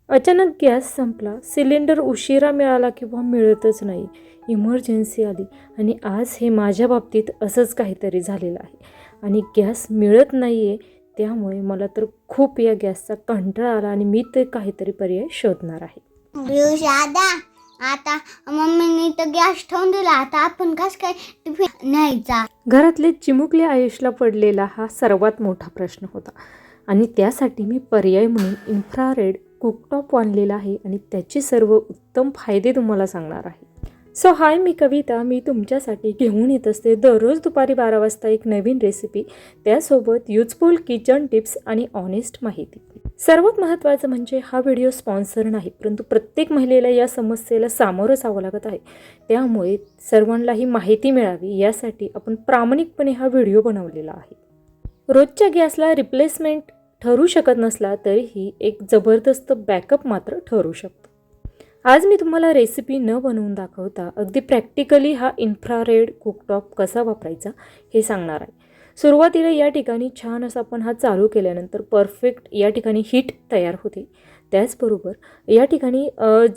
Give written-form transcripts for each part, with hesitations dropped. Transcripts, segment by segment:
अचानक गॅस संपला, सिलेंडर उशिरा मिळाला किंवा मिळतच नाही, इमर्जन्सी आली आणि आज हे माझ्या बाबतीत असंच काहीतरी झालेलं आहे. आणि गॅस मिळत नाही आहे, त्यामुळे मला तर खूप या गॅसचा कंटाळा आला आणि मी ते काहीतरी पर्याय शोधणार आहे. दादा, आता मम्मीने तर गॅस ठेवून दिला, आता आपण कस काय टिफिन न्यायचा? घरातले चिमुकले आयुषला पडलेला हा सर्वात मोठा प्रश्न होता आणि त्यासाठी मी पर्याय म्हणून इन्फ्रारेड कुकटॉप आणलेला आहे आणि त्याचे सर्व उत्तम फायदे तुम्हाला सांगणार आहे. सो हाय, मी कविता. मी तुमच्यासाठी घेऊन येत असते दररोज दुपारी 12 वाजता एक नवीन रेसिपी, त्यासोबत युजफुल किचन टिप्स आणि ऑनेस्ट माहिती. सर्वात महत्त्वाचं म्हणजे हा व्हिडिओ स्पॉन्सर नाही, परंतु प्रत्येक महिलेला या समस्येला सामोरं जावं लागत आहे. त्यामुळे सर्वांना ही माहिती मिळावी यासाठी आपण प्रामाणिकपणे हा व्हिडिओ बनवलेला आहे. रोजच्या गॅसला रिप्लेसमेंट ठरू शकत नसला तरीही एक जबरदस्त बॅकअप मात्र ठरू शकतो. आज मी तुम्हाला रेसिपी न बनवून दाखवता अगदी प्रॅक्टिकली हा इन्फ्रारेड कुकटॉप कसा वापरायचा हे सांगणार आहे. सुरुवातीला या ठिकाणी छान असं आपण हा चालू केल्यानंतर परफेक्ट या ठिकाणी हीट तयार होते. त्याचबरोबर या ठिकाणी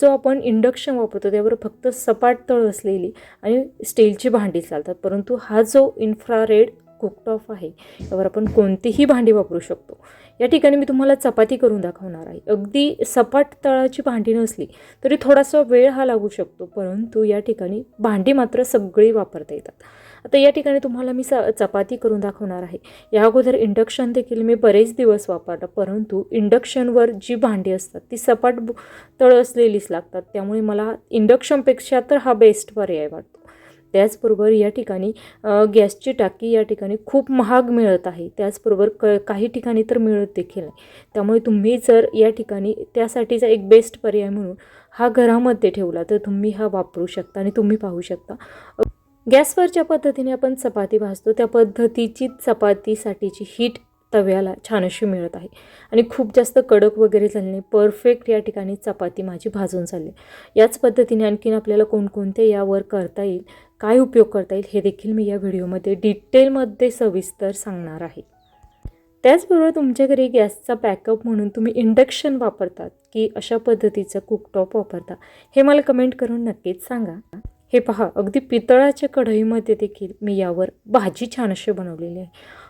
जो आपण इंडक्शन वापरतो त्यावर फक्त सपाट तळ असलेली आणि स्टीलची भांडी चालतात, परंतु हा जो इन्फ्रारेड कुकटॉप आहे यावर आपण कोणतीही भांडी वापरू शकतो. या ठिकाणी मी तुम्हाला चपाती करून दाखवणार आहे. अगदी सपाट तळाची भांडी नसली तरी थोडासा वेळ हा लागू शकतो, परंतु या ठिकाणी भांडी मात्र सगळी वापरता येतात. आता या ठिकाणी तुम्हाला मी चपाती करून दाखवणार आहे. या अगोदर इंडक्शन देखील मी बरेच दिवस वापरलं, परंतु इंडक्शनवर जी भांडी असतात ती सपाट तळ असलेलीच लागतात, त्यामुळे मला इंडक्शनपेक्षा तर हा बेस्ट पर्याय वाटतो. त्याचबरोबर या ठिकाणी गॅसची टाकी या ठिकाणी खूप महाग मिळत आहे, त्याचबरोबर काही ठिकाणी तर मिळत देखील नाही. त्यामुळे तुम्ही जर या ठिकाणी त्यासाठीचा एक बेस्ट पर्याय म्हणून हा घरामध्ये ठेवला तर तुम्ही हा वापरू शकता. आणि तुम्ही पाहू शकता गॅसवर ज्या पद्धतीने आपण चपाती भाजतो त्या पद्धतीची चपातीसाठीची हीट तव्याला छान अशी मिळत आहे आणि खूप जास्त कडक वगैरे झाले नाही. परफेक्ट या ठिकाणी चपाती माझी भाजून झाली. याच पद्धतीने आणखीन आपल्याला कोणकोणते यावर करता येईल, काय उपयोग करता येईल हे देखील मी या व्हिडिओमध्ये डिटेलमध्ये सविस्तर सांगणार आहे. त्याचबरोबर तुमच्या घरी गॅसचा बॅकअप म्हणून तुम्ही इंडक्शन वापरतात की अशा पद्धतीचं कुकटॉप वापरता हे मला कमेंट करून नक्कीच सांगा. हे पहा, अगदी पितळाच्या कढईमध्ये देखील मी यावर भाजी छान अशी बनवलेली आहे.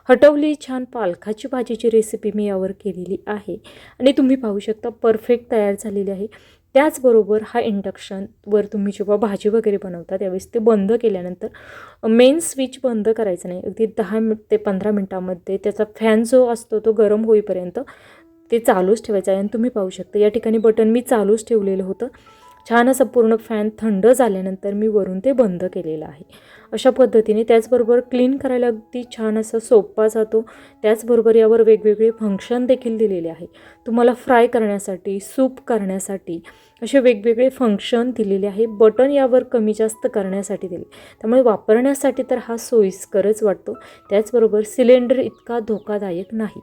हटवली छान पालकाची भाजीची रेसिपी मी यावर केलेली आहे आणि तुम्ही पाहू शकता परफेक्ट तयार झालेली आहे. त्याचबरोबर हा इंडक्शनवर तुम्ही जेव्हा भाजी वगैरे बनवता त्यावेळेस ते बंद केल्यानंतर मेन स्विच बंद करायचं नाही. अगदी 10 ते 15 मिनटामध्ये त्याचा फॅन जो असतो तो गरम होईपर्यंत ते चालूच ठेवायचं आहे. आणि तुम्ही पाहू शकता या ठिकाणी बटन मी चालूच ठेवलेलं होतं. छान असं पूर्ण फॅन थंड झाल्यानंतर मी वरून ते बंद केलेलं आहे. अशा पद्धतीने त्याचबरोबर क्लीन करायला अगदी छान असं सोपा जातो. त्याचबरोबर यावर वेगवेगळे फंक्शन देखील दिलेले आहे. तुम्हाला फ्राय करण्यासाठी, सूप करण्यासाठी असे वेगवेगळे फंक्शन दिलेले आहे. बटन यावर कमी जास्त करण्यासाठी दिले, त्यामुळे वापरण्यासाठी तर हा सोयीस्करच वाटतो. त्याचबरोबर सिलेंडर इतका धोकादायक नाही.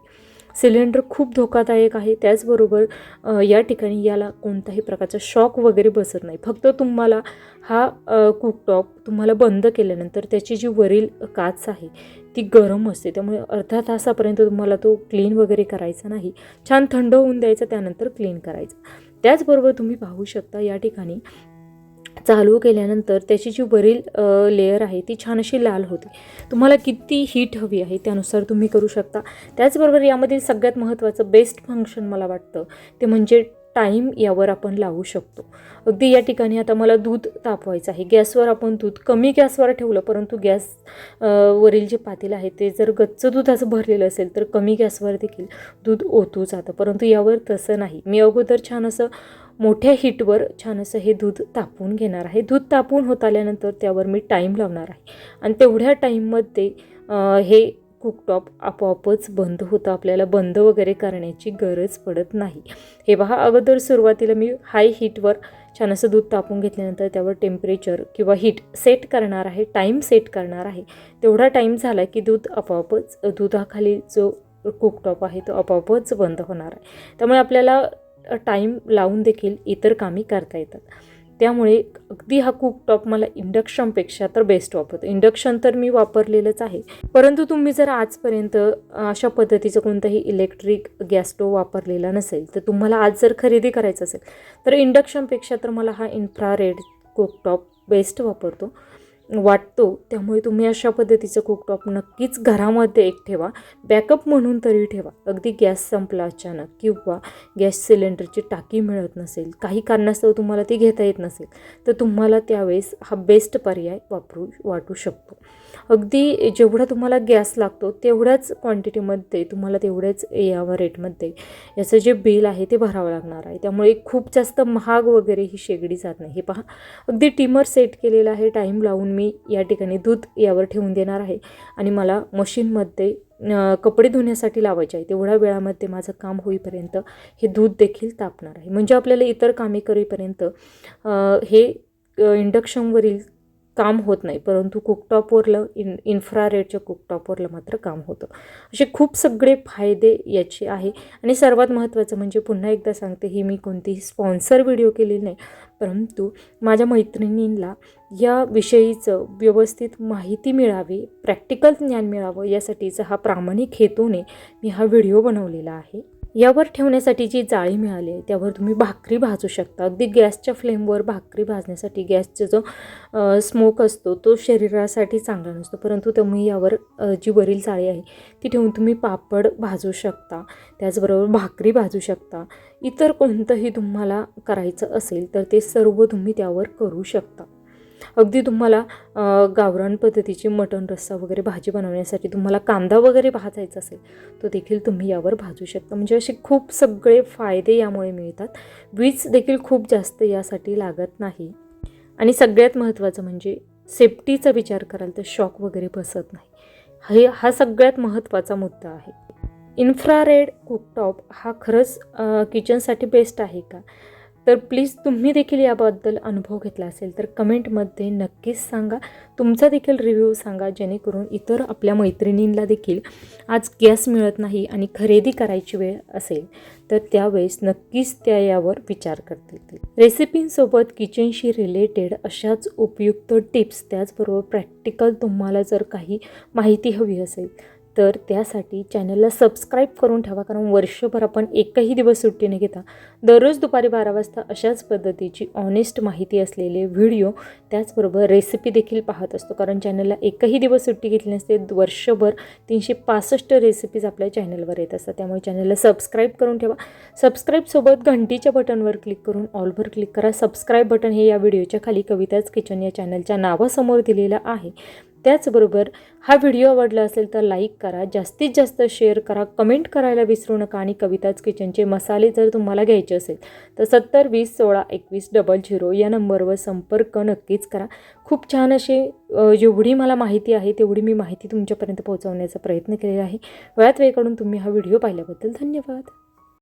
सिलेंडर खूप धोकादायक आहे. त्याचबरोबर या ठिकाणी याला कोणत्याही प्रकारचा शॉक वगैरे बसत नाही. फक्त तुम्हाला हा कुकटॉप तुम्हाला बंद केल्यानंतर त्याची जी वरील काच आहे ती गरम असते, त्यामुळे अर्धा तासापर्यंत तुम्हाला तो क्लीन वगैरे करायचा नाही. छान थंड होऊन द्यायचा, त्यानंतर क्लीन करायचं. त्याचबरोबर तुम्ही पाहू शकता या ठिकाणी चालू केल्यानंतर त्याची जी वरील लेअर आहे ती छान अशी लाल होते. तुम्हाला किती हीट हवी आहे त्यानुसार तुम्ही करू शकता. त्याचबरोबर यामधील सगळ्यात महत्त्वाचं बेस्ट फंक्शन मला वाटतं ते म्हणजे टाईम यावर आपण लावू शकतो. अगदी या ठिकाणी आता मला दूध तापवायचं आहे. गॅसवर आपण दूध कमी गॅसवर ठेवलं, परंतु गॅस वरील जे पातेलं आहे ते जर गच्च दुधाचं भरलेलं असेल तर कमी गॅसवर देखील दूध ओतू जातं, परंतु यावर तसं नाही. मी अगोदर छान असं मोठ्या हीटवर छान असं हे दूध तापवून घेणार आहे. दूध तापवून होत आल्यानंतर त्यावर मी टाईम लावणार आहे आणि तेवढ्या टाईममध्ये हे कुकटॉप आपोआपच बंद होतं. आपल्याला बंद वगैरे करण्याची गरज पडत नाही. हे पहा, अगोदर सुरुवातीला मी हाय हीटवर छान असं दूध तापवून घेतल्यानंतर त्यावर टेम्परेचर किंवा हीट सेट करणार आहे, टाईम सेट करणार आहे. तेवढा टाईम झाला की दूध आपोआपच, दुधाखाली जो कुकटॉप आहे तो आपोआपच बंद होणार आहे. त्यामुळे आपल्याला टाईम लावून देखील इतर कामे करता येतात. त्यामुळे अगदी हा कुकटॉप मला इंडक्शनपेक्षा तर बेस्ट वापरतो. इंडक्शन तर मी वापरलेलंच आहे, परंतु तुम्ही जर आजपर्यंत अशा पद्धतीचं कोणताही इलेक्ट्रिक गॅस स्टोव वापरलेला नसेल, तर तुम्हाला आज जर खरेदी करायचं असेल तर इंडक्शनपेक्षा तर मला हा इन्फ्रारेड कुकटॉप बेस्ट वाटतो. त्यामुळे तुम्ही अशा पद्धतीचं कुकटॉप नक्कीच घरामध्ये एक ठेवा, बॅकअप म्हणून तरी ठेवा. अगदी गॅस संपला अचानक किंवा गॅस सिलेंडरची टाकी मिळत नसेल, काही कारणास्तव तुम्हाला ती घेता येत नसेल, तर तुम्हाला त्यावेळेस हा बेस्ट पर्याय वाटू शकतो. अगदी जेवढा तुम्हाला गॅस लागतो तेवढ्याच क्वांटिटीमध्ये तुम्हाला तेवढ्याच रेटमध्ये याचं जे बिल आहे ते भरावं लागणार आहे. त्यामुळे खूप जास्त महाग वगैरे ही शेगडी जात नाही. हे पहा, अगदी टिमर सेट केलेला आहे. टाईम लावून मी या ठिकाणी दूध यावर ठेवून देणार आहे आणि मला मशीनमध्ये कपडे धुण्यासाठी लावायचे आहे. तेवढ्या वेळामध्ये माझं काम होईपर्यंत हे दूध देखील तापणार आहे. म्हणजे आपल्याला इतर कामे करेपर्यंत हे इंडक्शनवरील काम होत नाही, परंतु कुकटॉपवरलं इन्फ्रारेडच्या कुकटॉपवरलं मात्र काम होतं. असे खूप सगळे फायदे याचे आहे. आणि सर्वात महत्त्वाचं म्हणजे पुन्हा एकदा सांगते, ही मी कोणतीही स्पॉन्सर व्हिडिओ केलेली नाही, परंतु माझ्या मैत्रिणींना या विषयीचं व्यवस्थित माहिती मिळावी, प्रॅक्टिकल ज्ञान मिळावं, यासाठीचा हा प्रामाणिक हेतूने मी हा व्हिडिओ बनवलेला आहे. यावर ठेवण्यासाठी जी जाळी मिळाली आहे त्यावर तुम्ही भाकरी भाजू शकता. अगदी गॅसच्या फ्लेमवर भाकरी भाजण्यासाठी गॅसचा जो स्मोक असतो तो शरीरासाठी चांगला नसतो, परंतु तुम्ही यावर जी वरील जाळी आहे ती ठेवून तुम्ही पापड भाजू शकता, त्याचबरोबर भाकरी भाजू शकता. इतर कोणतंही तुम्हाला करायचं असेल तर ते सर्व तुम्ही त्यावर करू शकता. अगदी तुम्हाला गावरान पद्धतीची मटण रस्सा वगैरे भाजी बनवण्यासाठी तुम्हाला कांदा वगैरे भाजायचा असेल तो देखील तुम्ही यावर भाजू शकता. म्हणजे असे खूप सगळे फायदे यामुळे मिळतात. वीज देखील खूप जास्त यासाठी लागत नाही. आणि सगळ्यात महत्त्वाचं म्हणजे सेफ्टीचा विचार कराल तर शॉक वगैरे बसत नाही. हा सगळ्यात महत्त्वाचा मुद्दा आहे. इन्फ्रारेड कुकटॉप हा खरंच किचनसाठी बेस्ट आहे का? तर प्लीज तुम्ही देखील याबद्दल अनुभव घेतला असेल तर कमेंटमध्ये नक्कीच सांगा. तुमचा देखील रिव्ह्यू सांगा, जेणेकरून इतर आपल्या मैत्रिणींना देखील आज गॅस मिळत नाही आणि खरेदी करायची वेळ असेल तर त्यावेळेस नक्कीच त्या यावर विचार करतील. रेसिपींसोबत किचनशी रिलेटेड अशाच उपयुक्त टिप्स, त्याचबरोबर प्रॅक्टिकल तुम्हाला जर काही माहिती हवी असेल तर त्यासाठी चॅनलला सबस्क्राईब करून ठेवा, कारण वर्षभर आपण एकही दिवस सुट्टी न घेता दररोज दुपारी 12 वाजता अशाच पद्धतीची ऑनेस्ट माहिती असलेले व्हिडिओ, त्याचबरोबर रेसिपी देखील पाहत असतो. कारण चॅनलला एकही दिवस सुट्टी घेतली नसते, वर्षभर 365 रेसिपीज आपल्या चॅनलवर येत असतात. त्यामुळे चॅनलला सबस्क्राईब करून ठेवा. सबस्क्राईबसोबत घंटीच्या बटनवर क्लिक करून ऑलवर क्लिक करा. सबस्क्राईब बटन हे या व्हिडिओच्या खाली कविताच किचन या चॅनलच्या नावासमोर दिलेलं आहे. त्याचबरोबर हा व्हिडिओ आवडला असेल तर लाईक करा, जास्तीत जास्त शेअर करा, कमेंट करायला विसरू नका. आणि कविताच किचनचे मसाले जर तुम्हाला घ्यायचे असेल तर 70 20 16 21 00 या नंबरवर संपर्क नक्कीच करा. खूप छान असे जेवढी मला माहिती आहे तेवढी मी माहिती तुमच्यापर्यंत पोहोचवण्याचा प्रयत्न केलेला आहे. वेळात वेळ काढून तुम्ही हा व्हिडिओ पाहिल्याबद्दल धन्यवाद.